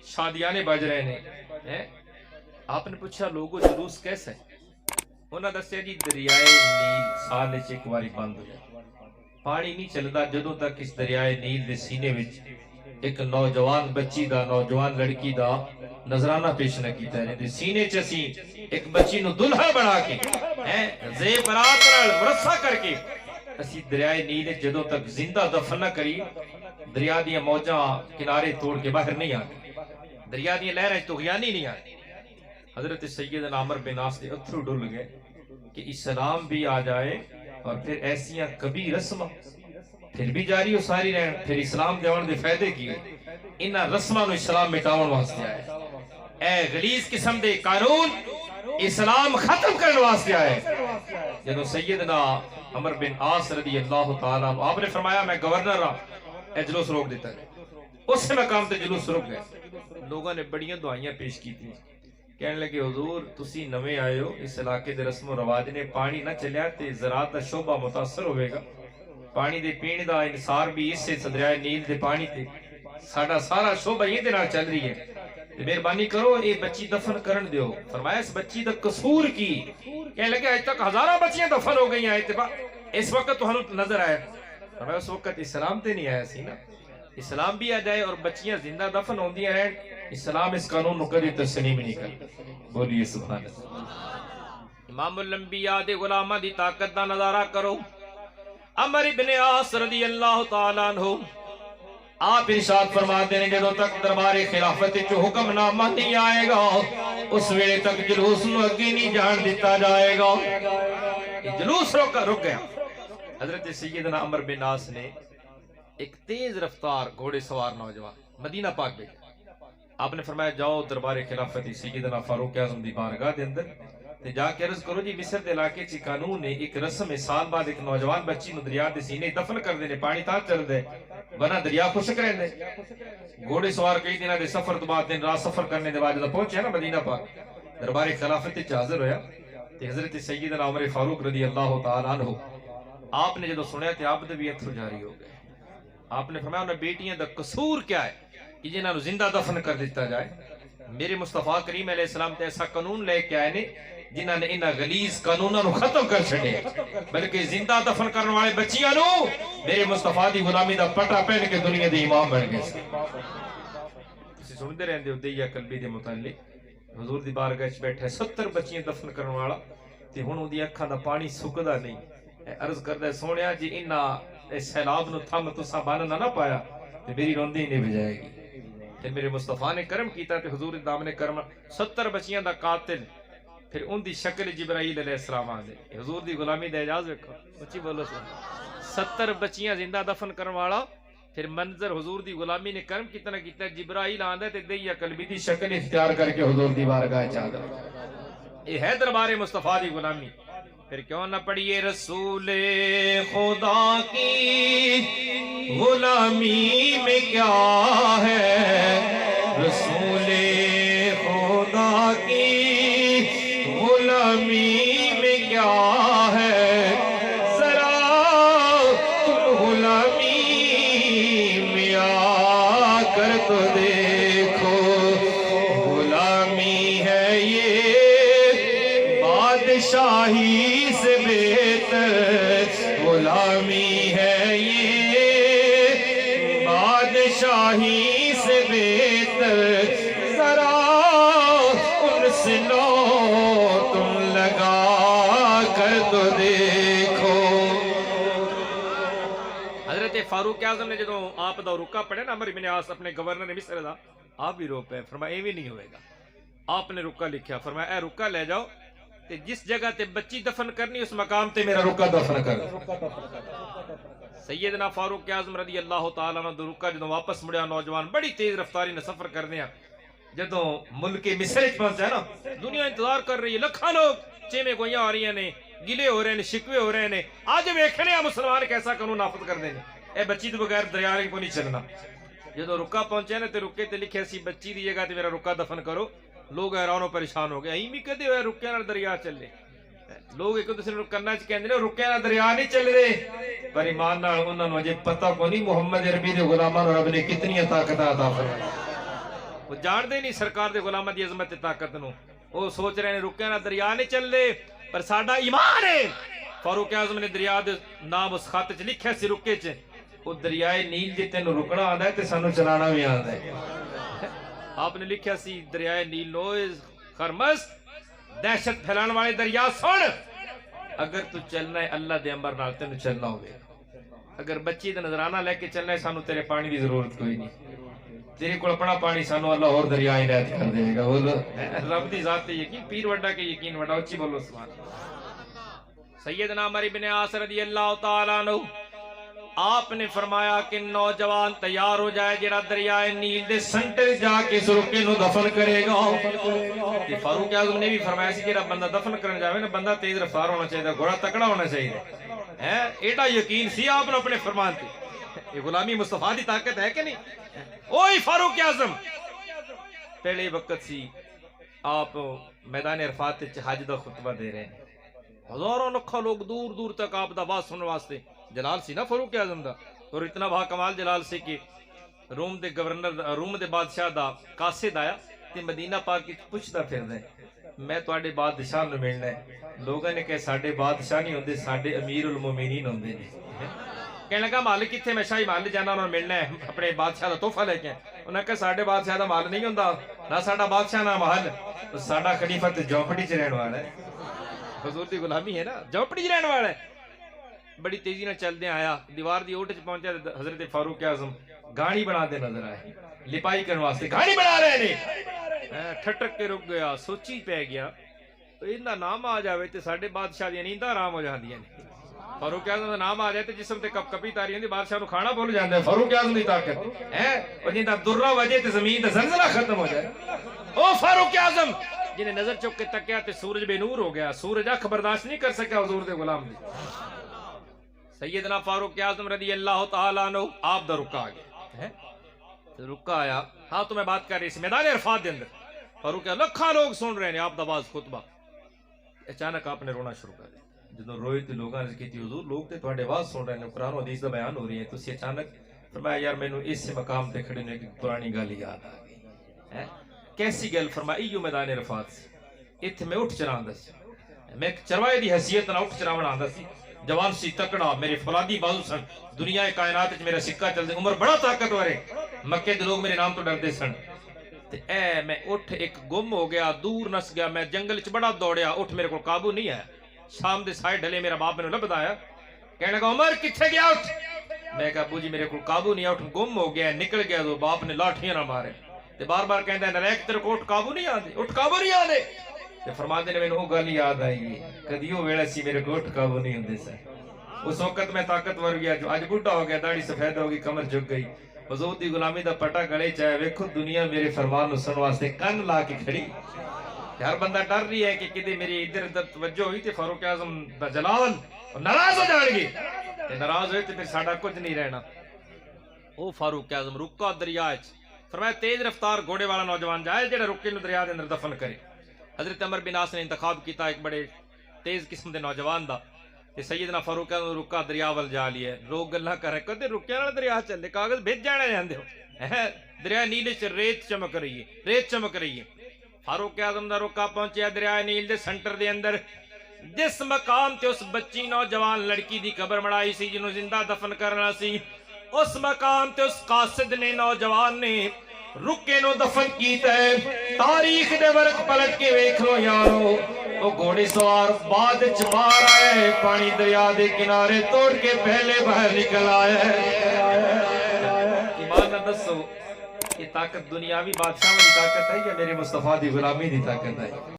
شادیانے بج رہے ہیں. آپ نے پوچھا لوگوں جلوس کیسا ہے؟ انہاں دسیا جی دریائے نیل سال وچ ایک واری بند ہو جائے، پانی نہیں چلدا جدوں تک اس دریائے نیل دے سینے وچ ایک نوجوان بچی دا، نوجوان لڑکی دا نظرانہ پیش نہ کیتا ہے. سینے چ اسی ایک بچی نو دلہا بنا کے زیورات نال مرصع کر کے اسی دریائے نیل جدوں تک زندہ دفن نہ کری، دریا دیاں موجاں کنارے توڑ کے باہر نہیں آتی، دریا دیاں لہراں طغیانی نہیں آتی. حضرت سیدنا عمر بن عاص دے اتھرو ڈل گئے کہ اسلام بھی آ جائے اور پھر ایسیاں کبھی رسماں پھر بھی جاری ہو ساری رہن، پھر اسلام دیوان دے فائدے کیے. انہاں رسماں نو اسلام مٹاون واسطے آئے. اے غلیظ قسم دے قانون اسلام ختم کرنے واسطے آئے. جدو سیدنا عمر بن عاص رضی اللہ تعالیٰ آپ نے فرمایا میں گورنر رہا، اے جلوس روک دیتا ہے. اس مقام تے جلوس روک گئے. لوگوں نے بڑیاں دعائیاں پیش کی تھی، کہنے لگے حضور تسی نویں آئے ہو، اس علاقے دے رسم و رواج نے پانی نہ چلیا تے زراعت دا شعبہ متاثر ہوئے گا. پانی دے پین دا انصار بھی اس سے دریائے نیل دے پانی تے ساڈا سارا شعبہ یہ دے نال چل رہی ہے، مہربانی کرو اے بچی دفن کرن دیو. فرمایا اس بچی دا قصور کی؟ کہنے لگے آج تک ہزارہ بچیاں دفن ہو گئی ہیں، اس وقت تو ہنو نظر آئے. فرمایا اس وقت اسلام تے نہیں آیا سی نا، اسلام بھی آ جائے اور بچیاں زندہ دفن ہوندیاں رہن، اسلام اس قانون نو کبھی تسلیم نہیں کرتا. بولیے سبحان اللہ. امام الانبیاء دے غلاماں دی طاقت دا نظارہ کرو. عمر ابن عاص رضی اللہ تعالیٰ عنہ آپ ارشاد فرماتے ہیں جدوں تک دربار خلافت جو حکم نامہ نہیں آئے گا اس ویلے تک جلوس نو اگے نہیں جان دیتا جائے گا. جلوس رک گیا. حضرت سیدنا عمر بن عاص نے ایک تیز رفتار گھوڑے سوار نوجوان مدینہ پاک گئے. آپ نے فرمایا جاؤ دربار خلافت سیدنا فاروق اعظم دی بارگاہ دے اندر تے جا کے عرض کرو جی مصر دے علاقے چ قانون نے ایک رسم سال بعد ایک نوجوان بچی نو دریا دے سینے دفن کر دینے، پانی تا چل دے ورنہ دریا خشک رہندے. گھوڑے سوار کئی دنوں دے سفر تو بعد دن رات سفر کرنے دے بعد جب پہنچے نا مدینہ پاک دربار خلافت وچ حاضر ہویا تے حضرت سیدنا عمر فاروق رضی اللہ تعالیٰ عنہ آپ نے جدوں سنیا تے آپ دے بھی اتھرو جاری ہو گئے. آپ نے فرمایا انہاں بیٹیاں دا قصور کیا ہے کہ جنہاں نو زندہ دفن کر دیتا جائے؟ میرے مصطفیٰ کریم علیہ السلام تے ایسا قانون لے کے آئے نے جنہاں نے انہاں غلیظ قانوناں نو ختم کر چھڈے، بلکہ زندہ دفن کرنے والے بچیاں نو میرے مصطفیٰ دی غلامی دا پٹا پہن کے دنیا دے امام بن گئے. تسی سنتے رہندے ہو دیا قلبی دے متعلق حضور دی بارگاہ وچ بیٹھے 70 بچیاں دفن کرنے والا تے ہن اودی اکھاں دا پانی سکدا نہیں. عرض کردا ہے سونیا جی انہاں سیلاب نو تھم تساں بن نہ پایا تے میری روندی نہیں بجائے گی. تے میرے مصطفیٰ نے کرم کیتا تے حضور دام نے کرم 70 بچیاں دا قاتل پھر ان دی شکل جبرائیل علیہ السلام آدھے. حضور دی غلامی دا اعجاز ویکھو، اچھی بولو سن. 70 بچیاں زندہ دفن کرن والا پھر منظر حضور دی غلامی نے کرم کتنا کیتا. جبرائیل آندا تے دیا قلبی دی شکل اختیار کر کے حضور دی بارگاہ وچ آندا. اے ہے دربار مصطفیٰ دی غلامی. پھر کیوں نہ پڑھیے رسول خدا کی غلامی میں کیا ہے، رسول خدا کی غلامی میں کیا ہے، ذرا تم غلامی میں آ کر تو دیکھو. غلامی ہے یہ بادشاہی سے بہتر، غلامی ہے یہ بادشاہی سے بہتر، ذرا ان سے لو تم لگا کر تو دیکھو. حضرت فاروق اعظم نے جدوں آپ دا رکا پڑھے نا عمر بن عاص اپنے گورنر مصر دا، آپ بھی رو پے. فرمایا ایویں نہیں ہوئے گا. آپ نے رکا لکھیا، فرمایا اے رکا لے جاؤ تے جس جگہ تے بچی دفن کرنی اس مقام تے میرا رکا دفن کر. سیدنا فاروق اعظم رضی اللہ تعالیٰ عنہ رکا جدوں واپس مڑیا نوجوان بڑی تیز رفتاری نے سفر کرنے جدوں ملک مصر وچ پہنچا نا دنیا انتظار کر رہی ہے، لکھاں لوگ چیمے گوئیاں آ رہی نے، گلے ہو رہے ہیں، شکوے ہو رہے ہیں. آج ویکھنے مسلمان کیسا قانون نافذ کر دیں. اے بچی تو بغیر دریا کو نہیں چلنا. جدوں رکا پہنچے نا تے رکے تے لکھے سی بچی دی جگہ تے میرا رکا دفن کرو. لوگ حیران و پریشان ہو گئے. ایں بھی کدے ہوئے رکے نال دریا چلے. لوگ ایک دوسرے نوں کرنا چ کہندے نے رکے نال دریا نہیں چل رہے، پر ایمان نال انہاں نوں اجے پتہ کو نہیں محمد عربی دے غلاماں نوں رب نے کتنی طاقت عطا فرمائی. وہ جانتے نہیں سرکار دے غلاماں دی عظمت تے طاقت نو، وہ سوچ رہے ہیں رکے نہ دریا نہیں چل دے، پر ساڈا ایمان ہے۔ فاروق اعظم نے دریا دے نام اس خط چ لکھیا سی رکے چ، وہ دریائے نیل جے تینوں رکنا آندا ہے تے سانو چلانا بھی آندا ہے۔ آپ نے لکھیا سی دریائے نیل نو خرمس دہشت پھیلان والے دریا سن، اگر تو چلنا ہے اللہ دے امر نال تینوں چلنا ہوگا، اگر بچی دا نظرانہ لے کے چلنا ہے سانو تیرے پانی دی ضرورت کوئی نہیں، تیرے کو اپنا پانی سانو اللہ اور دریا عنایت کر دے گا۔ بولو رب دی ذات تے یقین، پیر وڈا کے یقین وڈا، اچھی بولو سبحان اللہ۔ سیدنا عمر بن عاص رضی اللہ تعالیٰ عنہ آپ نے فرمایا کہ نوجوان تیار ہو جائے جڑا دریائے نیل دے سنٹر جا کے اس رکے نو دفن کرے گا۔ فاروق اعظم نے بھی فرمایا سی جڑا بندہ دفن کرن جاوے نا، بندہ تیز رفتار ہونا چاہیے، گھوڑا تکڑا ہونا چاہیے، ایڈا یقین سی آپ نے اپنے فرمان تے۔ یہ غلامی مصطفیٰ دی طاقت ہے کہ نہیں؟ اوہی فاروق اعظم پہلے وقت سی آپ میدان عرفات تے حج دا خطبہ دے رہے ہیں، ہزاروں لکھاں لوگ دور دور تک آپ دا باز سننے واسطے، جلال سی نا فاروق اعظم دا، اور اتنا بہا کمال جلال سی کہ روم دے گورنر، روم دے بادشاہ دا قاصد آیا تے مدینہ پاک کی پوچھدا پھردا ہے میں تواڈے بادشاہ نوں ملنا ہے۔ لوگوں نے کہے ساڈے بادشاہ نہیں ہوندے، ساڈے امیر المومنین ہوندے نے۔ کہنے لگا مال کتنے؟ میں شاہی محل جانا انہوں نے ملنا ہے اپنے بادشاہ دا تحفہ لے کے۔ انہوں نے کہا ساڈے بادشاہ دا مال نہیں ہوندا، نہ ساڈا بادشاہ نہ محل، تو ساڈا خلیفہ تے جھونپڑی چ رہن والا ہے۔ حضور دی غلامی ہے نا، جھونپڑی چ رہن والا ہے۔ بڑی تیزی نہ چل دے آیا، دیوار دی اوٹ چ پہنچا، حضرت فاروق اعظم گاڑی بنا دے نظر آئے، لپائی کرنے واسطے گاڑی بنا رہے نے۔ ٹھٹک کے رک گیا، سوچی پہ گیا انہاں نام آ جاوے تے ساڈے بادشاہ دی نینداں آرام ہو جاندیاں نے۔ فاروق اعظم دا نام آ جائے تے جسم تے کپ کپی تاری ہوندی، بادشاہ نو کھانا بھول جاندا ہے۔ فاروق اعظم دی طاقت ہے، اور جندا درہ وجے تے زمین دا زلزلہ ختم ہو جائے۔ او فاروق اعظم جنہیں نظر چک کے تکیا تے سورج بے نور ہو گیا، سورج اکھ برداشت نہیں کر سکیا حضور دے غلام دی۔ سیدنا فاروق اعظم رضی اللہ تعالیٰ عنہ آپ دا رکا آ گیا، رکا آیا، ہاں تو میں بات کر رہی سی میدان عرفات دے اندر، فاروق اعظم لکھاں لوگ سن رہے ہیں آپ دا باز خطبہ، اچانک آپ نے رونا شروع کر دیا۔ جدوں روئے تے لوگاں نے کہتی حضور لوگ تے تواڈے باز سن رہے ہیں، قرآن و حدیث دا بیان ہو رہی ہے، تسی اچانک فرمایا یار مینوں اس مقام تے کھڑے نے ایک پرانی گل یاد آ گئی۔ کیسی گل؟ فرمایا ایو میدان عرفات سی، ایتھے میں اٹھ چراندا سی، میں ایک چروائے دی حیثیت نال اٹھ چراون آندا سی، جوان سی تکڑا، میرے فولادی بازو سن، دنیا کائنات وچ میرا سکہ چل دے، عمر بڑا طاقتور ہے، مکے دے لوگ میرے نام تو ڈردے سن۔ تے اے میں اٹھ ایک گم ہو گیا، دور نس گیا، میں جنگل وچ بڑا دوڑیا، اٹھ میرے کو قابو نہیں آیا۔ شام دے سائے ڈھلے میرا باپ مینوں لبدا آیا، کہنے لگا عمر کتھے گیا اٹھ؟ میں کہا ابو جی میرے کو قابو نہیں آیا، اٹھ گم ہو گیا، نکل گیا، تو باپ نے لاٹھیاں نہ مارے تے بار بار کہندا ہے نریک تیرے کو اٹھ قابو نہیں آندے، اٹھ قابو نہیں آندے۔ تے فرماندے نے مینوں وہ گل یاد آئی ہے، کدی وہ ویلا سی میرے کو اٹھ قابو نہیں ہوندے سن۔ اس وقت میں طاقتور گیا، جو اج بڈھا ہو گیا، داڑھی سفید ہو گئی، کمر جھک گئی، حضور دی غلامی دا پٹا گلے چاہے، ویکھو دنیا میرے فرمان نو سنن واسطے کن لا کے کھڑی، ہر بندہ ڈر رہی ہے کہ کدے میری ادھر ادھر توجہ ہوئی تے فاروق اعظم دا جلال ناراض ہو جان گے، تے ناراض ہوئے تے پھر ساڈا کچھ نہیں رہنا۔ او فاروق اعظم رکا دریا وچ، فرمایا تیز رفتار گھوڑے والا نوجوان جائے جڑا رکے نو دریا دے اندر دفن کرے۔ حضرت عمر بن عاص نے انتخاب کیتا ایک بڑے تیز قسم دے نوجوان دا، تے سیدنا فاروق اعظم رکا دریا ول جا لیا، لوگ گلاں کر رہے کدے رکے والا دریا چلے، کاغذ بھیج جانے جاندے ہو، دریا نیل وچ ریت چمک رہی ہے، ریت چمک رہی ہے۔ فاروق اعظم دا رکا پہنچیا دریا نیل دے سینٹر دے اندر، جس مقام تے اس بچی نوجوان لڑکی دی قبر بنائی سی جنوں زندہ دفن کرنا سی، اس مقام تے اس قاصد نے نوجوان نے رکے نو دفن کیتا ہے۔ تاریخ دے ورق پلٹ کے ویکھ لو یارو، وہ گھوڑے سوار بعد چ باہر آئے، پانی دریا دے کنارے توڑ کے پہلے باہر نکل آئے۔ ایمان نہ دسو یہ طاقت دنیاوی بادشاہ کی طاقت ہے یا میرے مصطفیٰ دی غلامی دی طاقت ہے؟